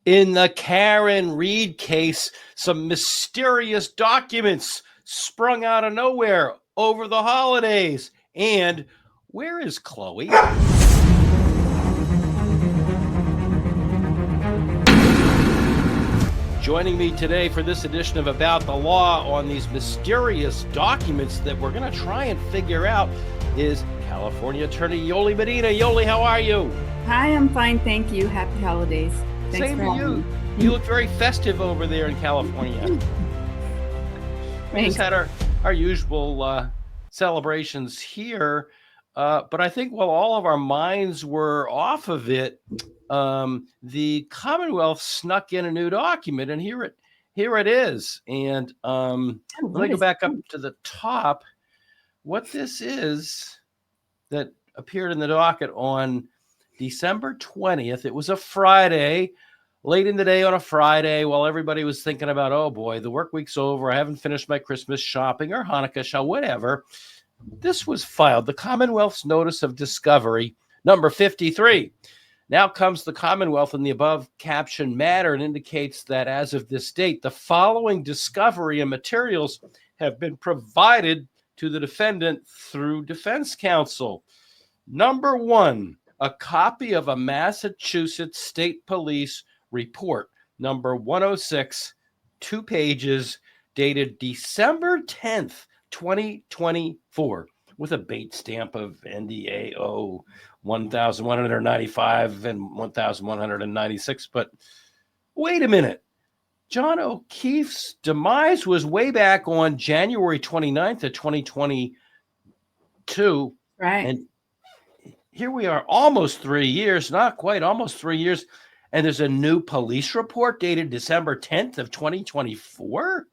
In the Karen Read case, some mysterious documents sprung out of nowhere over the holidays. And where is Chloe? Joining me today for this edition of About the Law on these mysterious documents that we're going to try and figure out is California attorney Yolie Medina. Yolie, how are you? Hi, I'm fine, thank you. Happy holidays. Thanks Same for to you. You look very festive over there in California. We just had our usual celebrations here, but I think while all of our minds were off of it, the Commonwealth snuck in a new document, and here it is. And let me go back up to the top. What this is that appeared in the docket on December 20th. It was a Friday, late in the day on a Friday, while everybody was thinking about, oh boy, the work week's over. I haven't finished my Christmas shopping or Hanukkah shopping, whatever. This was filed, the Commonwealth's Notice of Discovery, number 53. Now comes the Commonwealth in the above captioned matter and indicates that as of this date, the following discovery and materials have been provided to the defendant through defense counsel. Number one, a copy of a Massachusetts State Police report, number 106, 2 pages, dated December 10th, 2024, with a bait stamp of NDAO 1,195 and 1,196. But wait a minute. John O'Keefe's demise was way back on January 29th of 2022. Right. And here we are, almost 3 years, not quite, almost 3 years. And there's a new police report dated December 10th of 2024.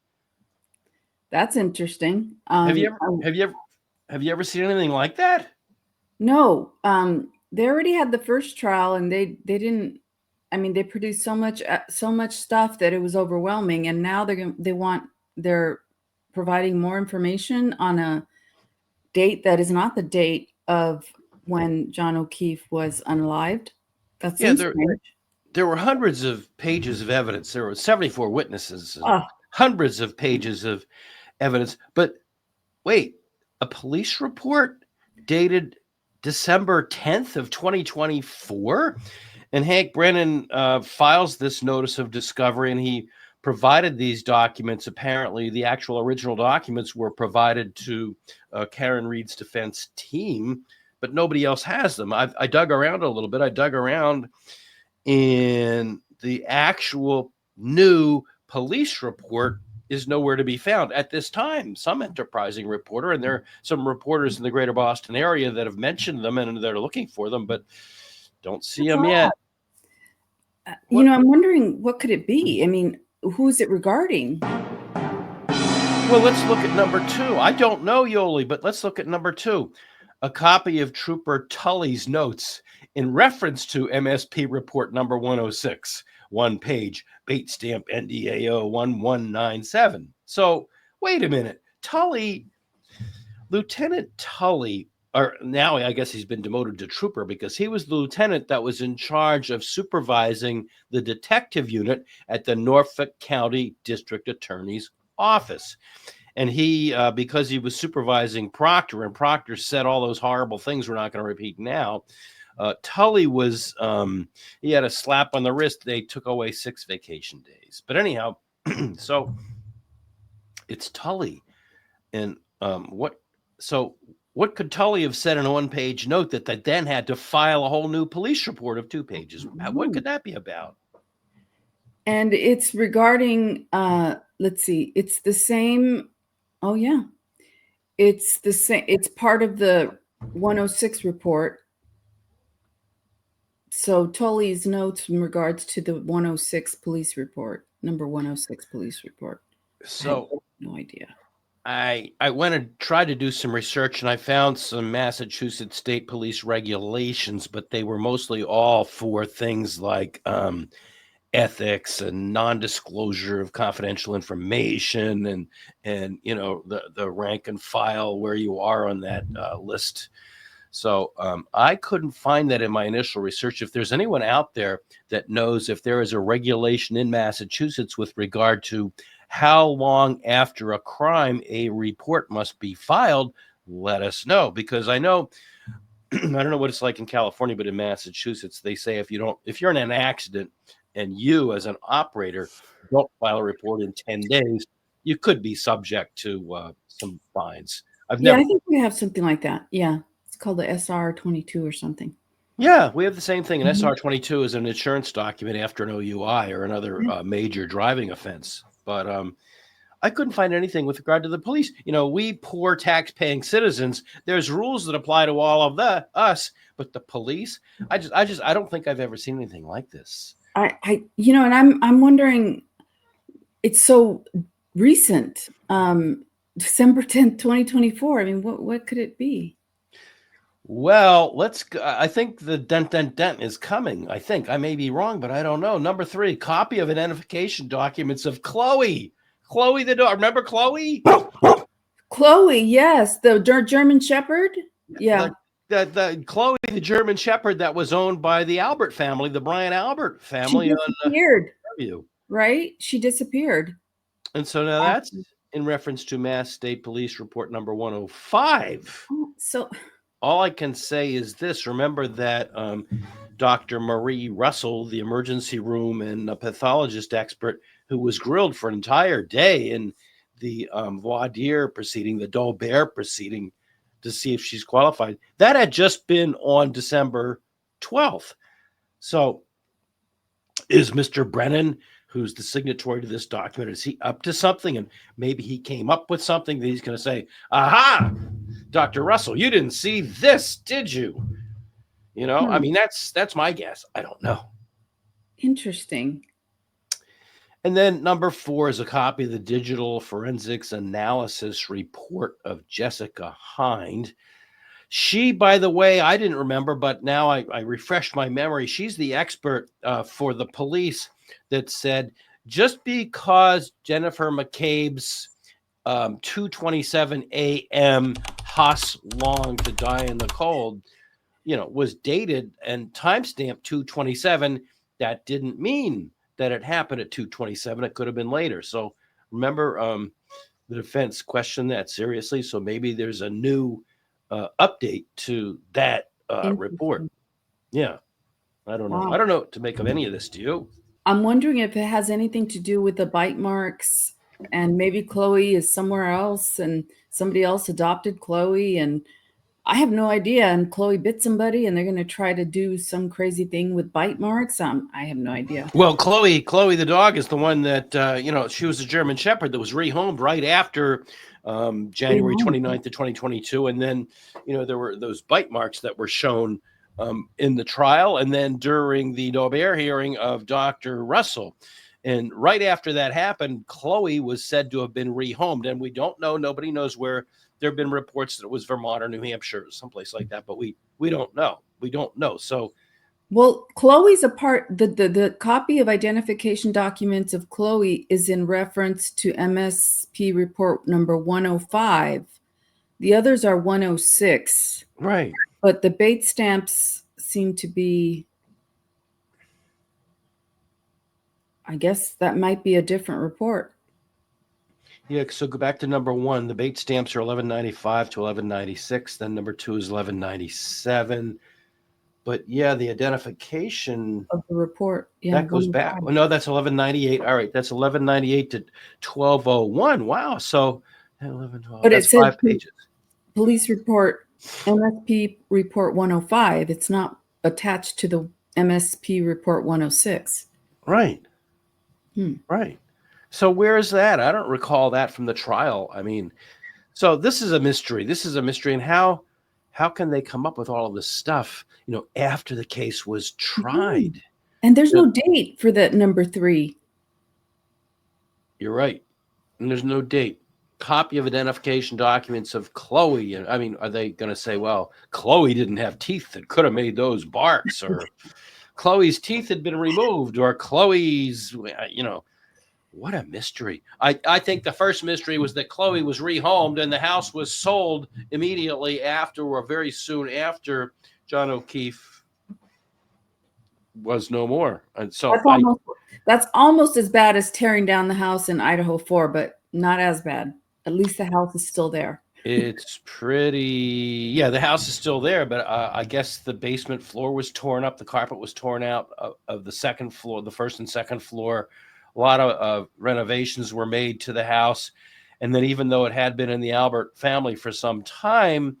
That's interesting. Have you ever seen anything like that? No. They already had the first trial, and they didn't. I mean, they produced so much stuff that it was overwhelming, and now they're providing more information on a date that is not the date of when John O'Keefe was unalived. That's there were hundreds of pages of evidence. There were 74 witnesses, hundreds of pages of evidence. But wait, a police report dated December 10th of 2024? And Hank Brennan files this notice of discovery, and he provided these documents. Apparently, the actual original documents were provided to Karen Read's defense team, but nobody else has them. I dug around a little bit. I dug around in the actual new police report is nowhere to be found at this time. Some enterprising reporter, and there are some reporters in the greater Boston area that have mentioned them and they're looking for them, but don't see them yet. I'm wondering, what could it be? I mean, who is it regarding? Well, let's look at number 2. I don't know, Yolie, but let's look at number 2. A copy of Trooper Tullys' notes in reference to MSP report number 106, 1 page, bait stamp NDAO 1197. So wait a minute. Lieutenant Tully, or now I guess he's been demoted to trooper, because he was the lieutenant that was in charge of supervising the detective unit at the Norfolk County District Attorney's Office. And he, because he was supervising Proctor, and Proctor said all those horrible things we're not going to repeat now, Tully was, he had a slap on the wrist. They took away 6 vacation days. But anyhow, so it's Tully. And what could Tully have said in a 1-page note that they then had to file a whole new police report of 2 pages? What could that be about? And it's regarding, let's see, it's the same. Oh, yeah. It's the same. It's part of the 106 report. So Tully's notes in regards to the 106 police report, number 106 police report. So no idea. I went and tried to do some research, and I found some Massachusetts State Police regulations, but they were mostly all for things like ethics and non-disclosure of confidential information, and the rank and file where you are on that list So I couldn't find that in my initial research. If there's anyone out there that knows if there is a regulation in Massachusetts with regard to how long after a crime a report must be filed, let us know, because I know I don't know what it's like in California, but in Massachusetts, they say if you're in an accident and you as an operator don't file a report in 10 days, you could be subject to some fines. I think we have something like that. Yeah. It's called the SR-22 or something. Yeah, we have the same thing. An SR-22 is an insurance document after an OUI or another major driving offense. But I couldn't find anything with regard to the police. We poor tax-paying citizens, there's rules that apply to all of us, but the police, I don't think I've ever seen anything like this. And I'm wondering, it's so recent. December 10th, 2024. I mean, what could it be? Well, I think the dent is coming. I may be wrong, but I don't know. Number 3, copy of identification documents of Chloe the dog. Remember Chloe? Chloe, yes. The German Shepherd. Yeah. The Chloe, the German Shepherd that was owned by the Albert family, the Brian Albert family. She disappeared. Right? She disappeared. And so now that's in reference to Mass State Police Report number 105. So all I can say is this. Remember that Dr. Marie Russell, the emergency room and a pathologist expert who was grilled for an entire day in the voir dire proceeding, the Dolbear proceeding, to see if she's qualified. That had just been on December 12th. So is Mr. Brennan, who's the signatory to this document, is he up to something? And maybe he came up with something that he's going to say, aha, Dr. Russell, you didn't see this, did you? I mean, that's my guess. I don't know. Interesting. And then number 4 is a copy of the digital forensics analysis report of Jessica Hind. She, by the way, I didn't remember, but now I refreshed my memory. She's the expert for the police that said just because Jennifer McCabe's 2:27 a.m. Haas long to die in the cold, was dated and timestamped 2:27, that didn't mean that it happened at 2:27. It could have been later. So remember, the defense questioned that seriously. So maybe there's a new update to that report. Yeah. I don't know. Wow. I don't know what to make of any of this. Do you? I'm wondering if it has anything to do with the bite marks, and maybe Chloe is somewhere else and somebody else adopted Chloe, and I have no idea. And Chloe bit somebody and they're going to try to do some crazy thing with bite marks. I have no idea. Well, Chloe the dog is the one that, she was a German Shepherd that was rehomed right after January 29th of 2022. And then, there were those bite marks that were shown in the trial and then during the Daubert hearing of Dr. Russell. And right after that happened, Chloe was said to have been rehomed. And we don't know. Nobody knows where. There have been reports that it was Vermont or New Hampshire, someplace like that, but we don't know. We don't know. So, well, Chloe's a part. The copy of identification documents of Chloe is in reference to MSP report number 105. The others are 106. Right. But the bait stamps seem to be. I guess that might be a different report. Yeah, so go back to number 1. The bait stamps are 1195 to 1196. Then number 2 is 1197. But yeah, the identification of the report, that goes back. Oh, no, that's 1198. All right, that's 1198 to 1201. Wow, so 11, 12. But that's it says 5 pages. Police report MSP report 105. It's not attached to the MSP report 106. Right. Right. So where is that? I don't recall that from the trial. I mean, so this is a mystery. And how can they come up with all of this stuff, after the case was tried? And there's no date for that number 3. You're right. And there's no date. Copy of identification documents of Chloe. I mean, are they going to say, well, Chloe didn't have teeth that could have made those barks, or Chloe's teeth had been removed, or Chloe's, What a mystery. I think the first mystery was that Chloe was rehomed and the house was sold immediately after or very soon after John O'Keefe was no more. And so that's almost as bad as tearing down the house in Idaho 4, but not as bad. At least the house is still there. It's pretty, yeah, the house is still there, but I guess the basement floor was torn up. The carpet was torn out of the second floor, the first and second floor. A lot of renovations were made to the house. And then even though it had been in the Albert family for some time,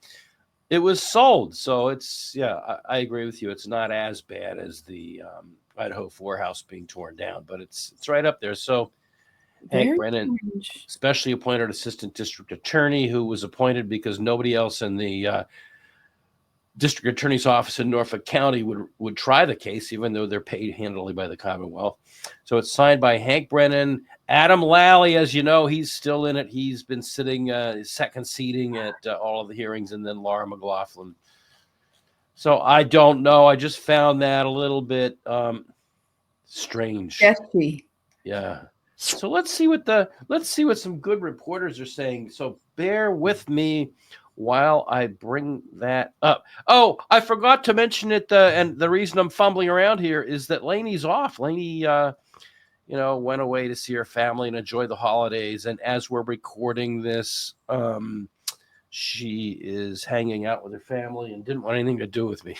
it was sold. So it's, yeah, I agree with you. It's not as bad as the Idaho 4 house being torn down, but it's right up there. So Hank Brennan, specially appointed assistant district attorney, who was appointed because nobody else in the district attorney's office in Norfolk County would try the case, even though they're paid handily by the Commonwealth. So it's signed by Hank Brennan. Adam Lally, as you know, he's still in it. He's been sitting second seating at all of the hearings, and then Laura McLaughlin. So I don't know. I just found that a little bit strange. Sketchy. Yeah. So let's see what some good reporters are saying. So bear with me while I bring that up. Oh, I forgot to mention it. And the reason I'm fumbling around here is that Lainey's off. Lainey, went away to see her family and enjoy the holidays. And as we're recording this, she is hanging out with her family and didn't want anything to do with me.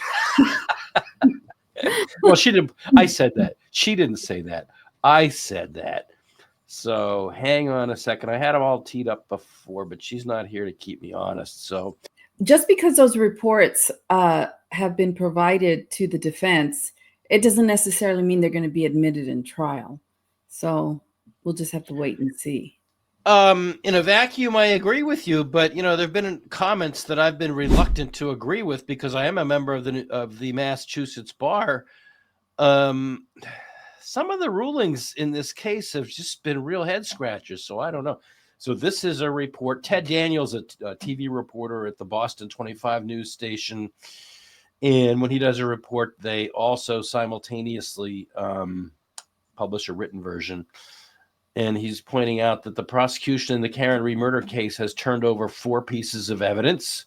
Well, she didn't. I said that. She didn't say that. I said that. So hang on a second. I had them all teed up before, but she's not here to keep me honest. So just because those reports have been provided to the defense, it doesn't necessarily mean they're going to be admitted in trial. So we'll just have to wait and see. In a vacuum, I agree with you, but there have been comments that I've been reluctant to agree with because I am a member of the Massachusetts bar. Some of the rulings in this case have just been real head scratchers. So I don't know. So this is a report. Ted Daniels, a TV reporter at the Boston 25 news station. And when he does a report, they also simultaneously publish a written version. And he's pointing out that the prosecution in the Karen Reed murder case has turned over 4 pieces of evidence,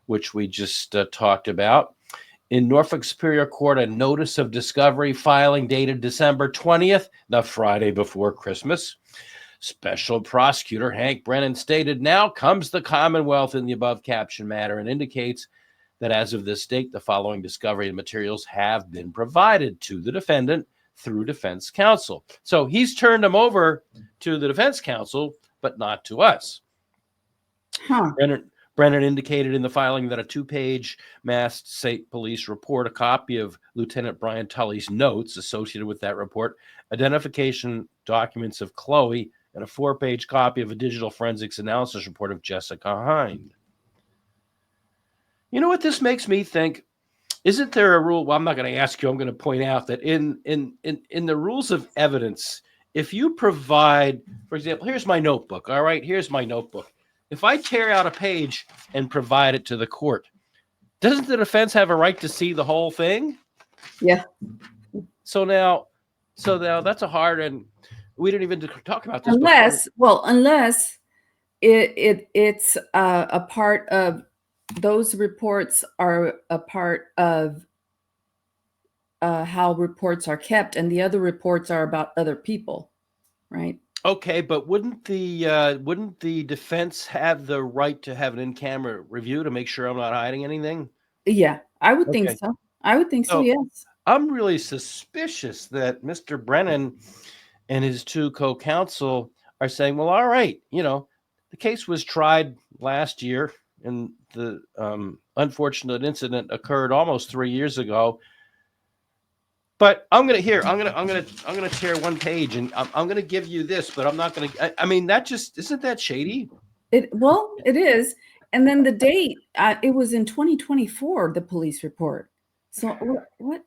which we just talked about. In Norfolk Superior Court, a notice of discovery filing dated December 20th, the Friday before Christmas. Special prosecutor Hank Brennan stated, "Now comes the Commonwealth in the above caption matter," and indicates that as of this date, the following discovery and materials have been provided to the defendant through defense counsel. So he's turned them over to the defense counsel, but not to us. Huh. Brennan indicated in the filing that a 2-page Mass State Police report, a copy of Lieutenant Brian Tullys' notes associated with that report, identification documents of Chloe, and a 4-page copy of a digital forensics analysis report of Jessica Hind. You know what this makes me think? Isn't there a rule? Well, I'm not going to ask you. I'm going to point out that in the rules of evidence, if you provide, for example, here's my notebook. All right, here's my notebook. If I tear out a page and provide it to the court, doesn't the defense have a right to see the whole thing? Yeah. So now that's a hard, and we didn't even talk about this. Unless it's a part of those reports are a part of how reports are kept, and the other reports are about other people, right? Okay, but wouldn't the defense have the right to have an in-camera review to make sure I'm not hiding anything? Yeah, I would think so. I would think so, yes. I'm really suspicious that Mr. Brennan and his 2 co-counsel are saying, well, all right, the case was tried last year and the unfortunate incident occurred almost 3 years ago. But I'm gonna tear 1 page and I'm gonna give you this, but I'm not gonna. I mean, that just isn't that shady? It is, and then the date. It was in 2024. The police report. So what?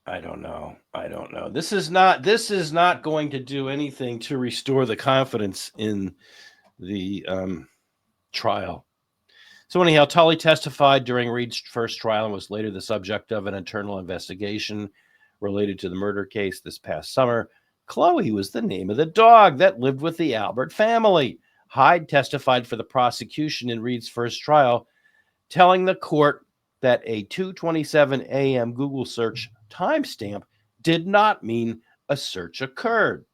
I don't know. This is not going to do anything to restore the confidence in the trial. So anyhow, Tully testified during Reed's first trial and was later the subject of an internal investigation related to the murder case this past summer. Chloe was the name of the dog that lived with the Albert family. Hyde testified for the prosecution in Reed's first trial, telling the court that a 2:27 a.m. Google search timestamp did not mean a search occurred.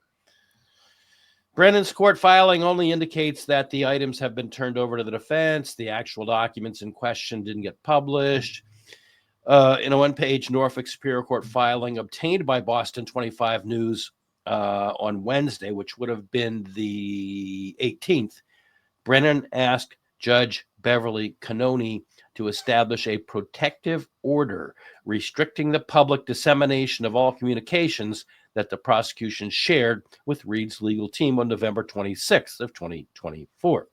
Brennan's court filing only indicates that the items have been turned over to the defense. The actual documents in question didn't get published. In a one-page Norfolk Superior Court filing obtained by Boston 25 News on Wednesday, which would have been the 18th, Brennan asked Judge Beverly Cannone to establish a protective order restricting the public dissemination of all communications that the prosecution shared with Reed's legal team on November 26th of 2024.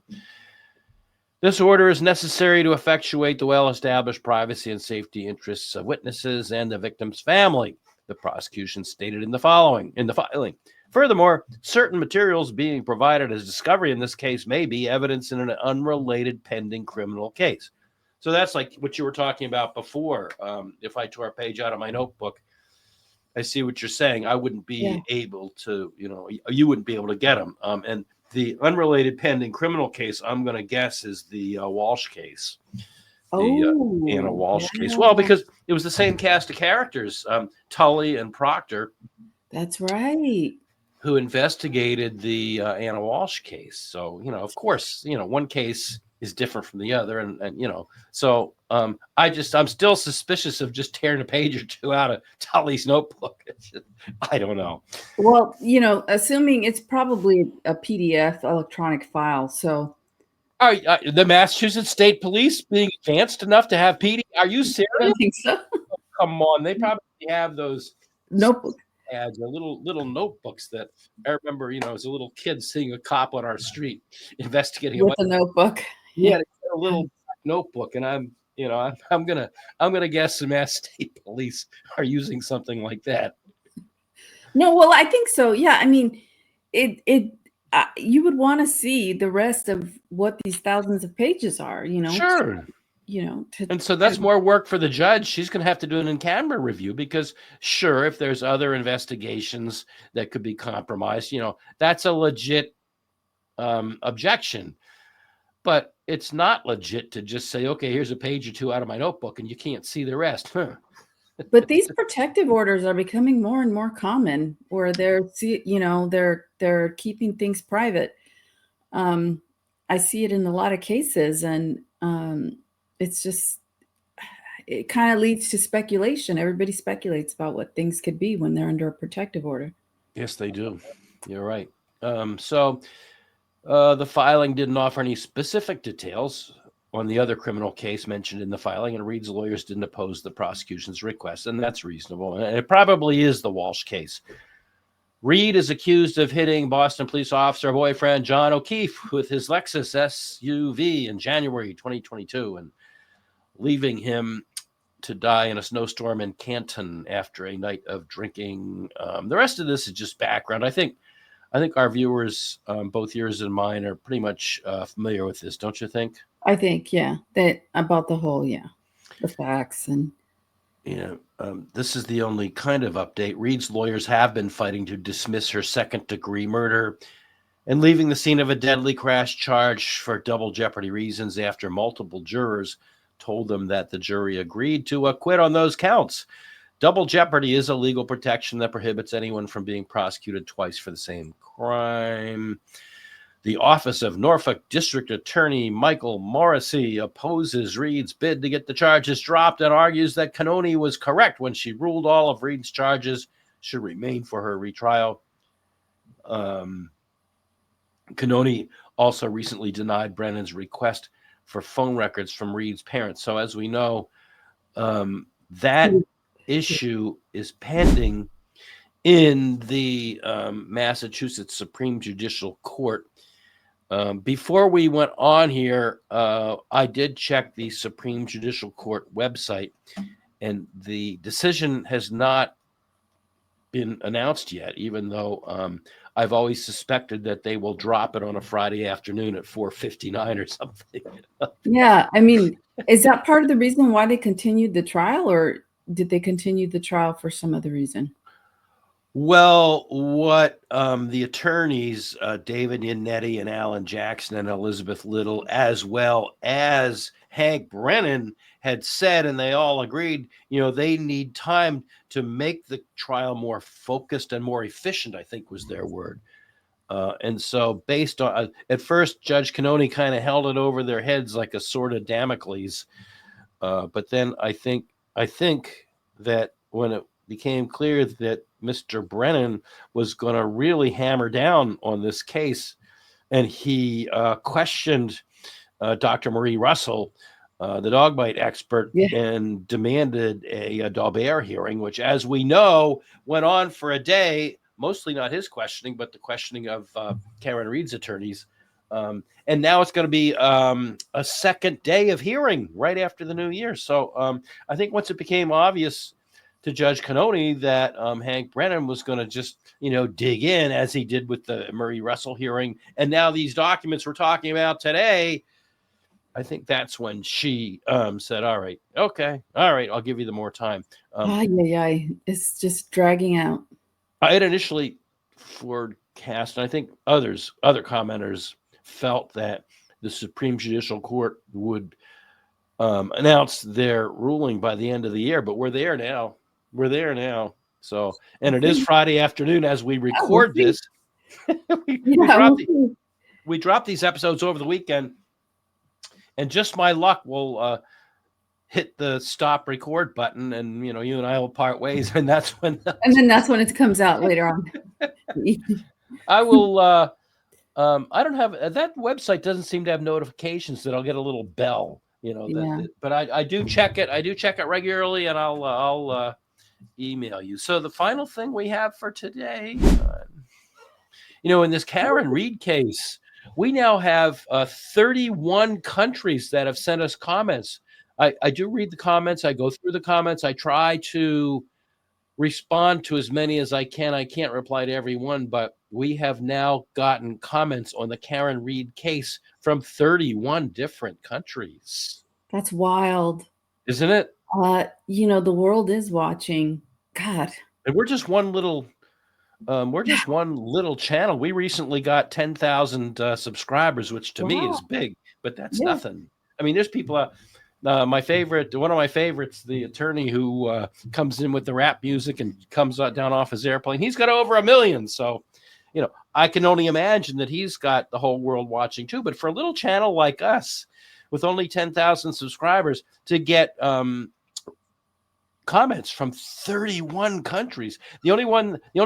This order is necessary to effectuate the well-established privacy and safety interests of witnesses and the victim's family, the prosecution stated in the filing. Furthermore, certain materials being provided as discovery in this case may be evidence in an unrelated pending criminal case. So that's like what you were talking about before. If I tore a page out of my notebook, I see what you're saying. I wouldn't be able to, you wouldn't be able to get them. And the unrelated pending criminal case, I'm going to guess, is the Walsh case. The Anna Walsh case. Well, because it was the same cast of characters, Tully and Proctor. That's right. Who investigated the Anna Walsh case. So, of course, one case is different from the other. And so I'm still suspicious of just tearing a page or two out of Tully's notebook. I don't know. Well, assuming it's probably a PDF electronic file. So the Massachusetts State Police being advanced enough to have PDF? Are you serious? I don't think so. Oh, come on. They probably have those notebooks. Ads or little notebooks that I remember, as a little kid seeing a cop on our street investigating with a notebook. Yeah, a little notebook, and I'm gonna guess the Mass State Police are using something like that. No, well, I think so. Yeah, I mean, you would want to see the rest of what these thousands of pages are. Sure. And so that's more work for the judge. She's going to have to do an in-camera review because, sure, if there's other investigations that could be compromised, that's a legit objection. But it's not legit to just say, okay, here's a page or two out of my notebook and you can't see the rest. Huh. But these protective orders are becoming more and more common where they're keeping things private. I see it in a lot of cases, and it's just, it kind of leads to speculation. Everybody speculates about what things could be when they're under a protective order. Yes, they do. You're right. So the filing didn't offer any specific details on the other criminal case mentioned in the filing, and Reed's lawyers didn't oppose the prosecution's request, and that's reasonable. And it probably is the Walsh case. Reed is accused of hitting Boston police officer boyfriend John O'Keefe with his Lexus SUV in January 2022 and leaving him to die in a snowstorm in Canton after a night of drinking. The rest of this is just background. I think our viewers, both yours and mine, are pretty much familiar with this, don't you think? I think, yeah, that about the whole, the facts and. This is the only kind of update. Reed's lawyers have been fighting to dismiss her second-degree murder and leaving the scene of a deadly crash charge for double jeopardy reasons after multiple jurors told them that the jury agreed to acquit on those counts. Double jeopardy is a legal protection that prohibits anyone from being prosecuted twice for the same crime. The Office of Norfolk District Attorney Michael Morrissey opposes Reed's bid to get the charges dropped and argues that Cannone was correct when she ruled all of Reed's charges should remain for her retrial. Cannone also recently denied Brennan's request for phone records from Reed's parents. So as we know, that issue is pending in the Massachusetts Supreme Judicial Court. Before we went on here, I did check the Supreme Judicial Court website, and the decision has not been announced yet, even though I've always suspected that they will drop it on a Friday afternoon at 4:59 or something. Yeah, I mean, is that part of the reason why they continued the trial, or did they continue the trial for some other reason? Well, what the attorneys, David Yannetti and Alan Jackson and Elizabeth Little, as well as Hank Brennan, had said, and they all agreed, they need time to make the trial more focused and more efficient, I think was their word. And so based on, at first, Judge Cannone kind of held it over their heads like a sword of Damocles. But then I think that when it became clear that Mr. Brennan was going to really hammer down on this case, and he questioned Dr. Marie Russell, the dog bite expert, and demanded a Daubert hearing, which, as we know, went on for a day, mostly not his questioning, but the questioning of Karen Read's attorneys. And now it's going to be a second day of hearing right after the new year. So I think once it became obvious to Judge Cannone that Hank Brennan was going to just, dig in as he did with the Marie Russell hearing, and now these documents we're talking about today, I think that's when she said, all right, I'll give you the more time. It's just dragging out. I had initially forecast, and I think other commenters felt that the Supreme Judicial Court would announce their ruling by the end of the year, but we're there now. So, and it is Friday afternoon as we record this. we dropped these episodes over the weekend, and just my luck, we'll hit the stop record button, and you and I will part ways, and that's when it comes out later on. I will. I don't have that website. Doesn't seem to have notifications that I'll get a little bell. But I do check it. I do check it regularly, and I'll email you. So the final thing we have for today, in this Karen Read case, we now have 31 countries that have sent us comments. I do read the comments. I go through the comments. I try to respond to as many as I can. I can't reply to everyone, but we have now gotten comments on the Karen Read case from 31 different countries. That's wild. Isn't it? The world is watching. God. And we're just one little channel. We recently got 10,000 subscribers, which to me is big, but that's nothing. I mean, there's people out. One of my favorites, the attorney who comes in with the rap music and comes down off his airplane. He's got over 1 million. So, I can only imagine that he's got the whole world watching too. But for a little channel like us, with only 10,000 subscribers, to get comments from 31 countries. The only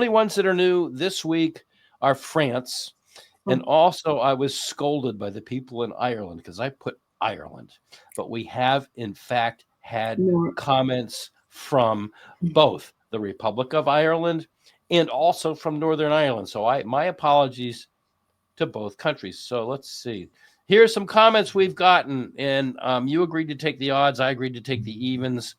ones that are new this week are France, and also I was scolded by the people in Ireland because I put Ireland, but we have in fact had comments from both the Republic of Ireland and also from Northern Ireland. So my apologies to both countries. So let's see. Here's some comments we've gotten, and you agreed to take the odds. I agreed to take the evens.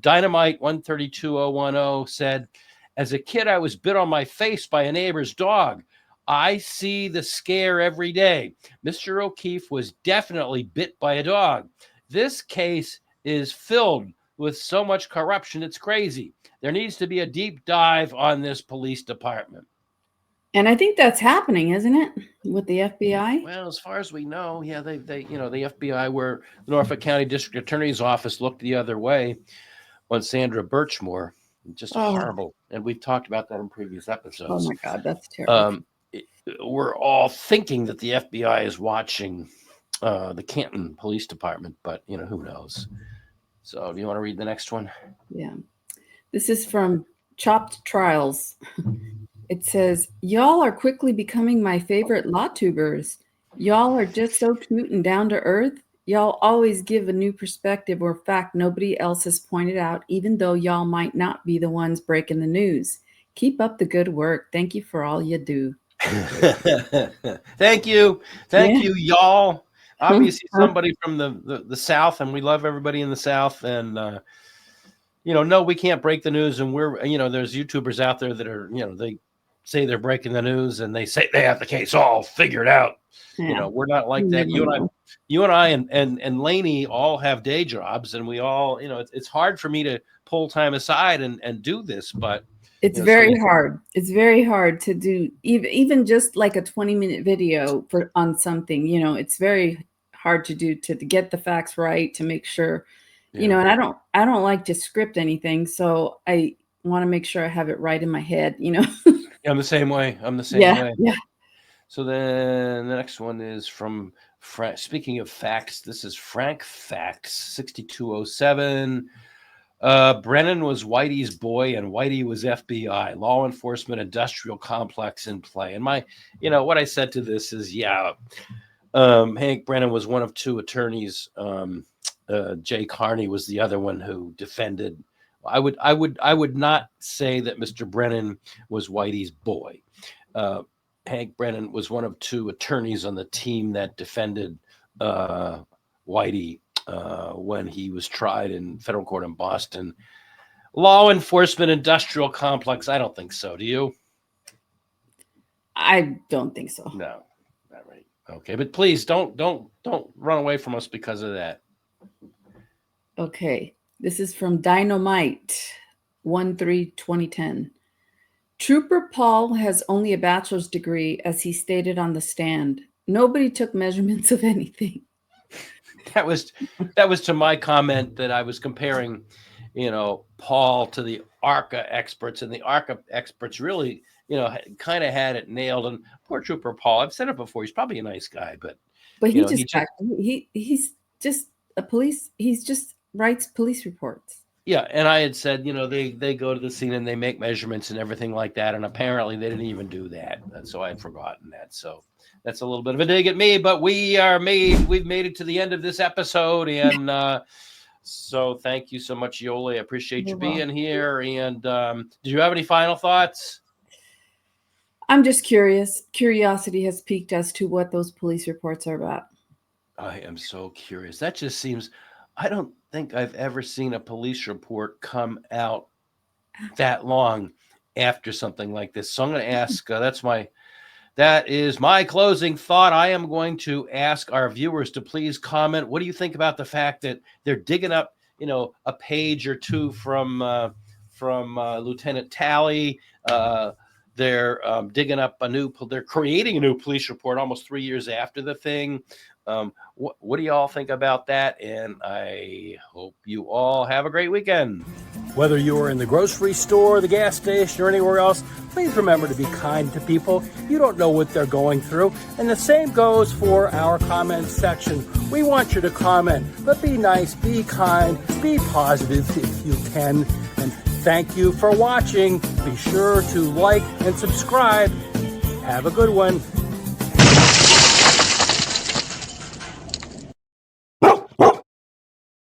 Dynamite 132010 said, as a kid, I was bit on my face by a neighbor's dog. I see the scare every day. Mr. O'Keefe was definitely bit by a dog. This case is filled with so much corruption, it's crazy. There needs to be a deep dive on this police department. And I think that's happening, isn't it, with the FBI? Well, as far as we know, yeah, they the FBI, where the Norfolk County District Attorney's Office looked the other way on Sandra Birchmore. Just horrible. And we've talked about that in previous episodes. Oh my God, that's terrible. We're all thinking that the FBI is watching the Canton Police Department, but who knows? So do you want to read the next one? Yeah. This is from Chopped Trials. It says, y'all are quickly becoming my favorite law tubers. Y'all are just so cute and down to earth. Y'all always give a new perspective or fact nobody else has pointed out, even though y'all might not be the ones breaking the news. Keep up the good work. Thank you for all you do. Thank you, y'all. Obviously, somebody from the South, and we love everybody in the South. And no, we can't break the news. And we're there's YouTubers out there that are they say they're breaking the news, and they say they have the case all figured out. Yeah. We're not like that. You and I and Lainey all have day jobs, and we all it's hard for me to pull time aside and do this, but It's very hard. It's very hard to do even just like a 20-minute video on something, it's very hard to do, to get the facts right, to make sure, and I don't like to script anything. So I want to make sure I have it right in my head, I'm the same way. way. Yeah. So then the next one is from speaking of facts, this is Frank Facts 6207. Brennan was Whitey's boy and Whitey was FBI, law enforcement industrial complex in play. And what I said to this is, Hank Brennan was one of two attorneys. Jay Carney was the other one who defended. I would not say that Mr. Brennan was Whitey's boy. Hank Brennan was one of two attorneys on the team that defended Whitey when he was tried in federal court in Boston. Law enforcement industrial complex. I don't think so. Do you? I don't think so. No, not right. Okay, but please don't run away from us because of that. Okay, this is from Dynamite 1/3/2010. Trooper Paul has only a bachelor's degree, as he stated on the stand. Nobody took measurements of anything. That was to my comment that I was comparing, Paul to the ARCA experts, and the ARCA experts really, kind of had it nailed. And poor Trooper Paul, I've said it before, he's probably a nice guy, but he's just a police. He's just writes police reports. Yeah, and I had said, they go to the scene and they make measurements and everything like that, and apparently they didn't even do that. And so I had forgotten that. So that's a little bit of a dig at me, but we've made it to the end of this episode, and so thank you so much, Yolie. I appreciate you being here. And do you have any final thoughts? I'm just curious. Curiosity has piqued as to what those police reports are about. I am so curious. That just seems, I don't think I've ever seen a police report come out that long after something like this. So I'm going to ask, that is my closing thought. I am going to ask our viewers to please comment. What do you think about the fact that they're digging up, a page or two from Lieutenant Talley? They're digging up they're creating a new police report almost 3 years after the thing. What do you all think about that? And I hope you all have a great weekend. Whether you're in the grocery store, the gas station, or anywhere else, please remember to be kind to people. You don't know what they're going through. And the same goes for our comments section. We want you to comment, but be nice, be kind, be positive if you can. And thank you for watching. Be sure to like and subscribe. Have a good one.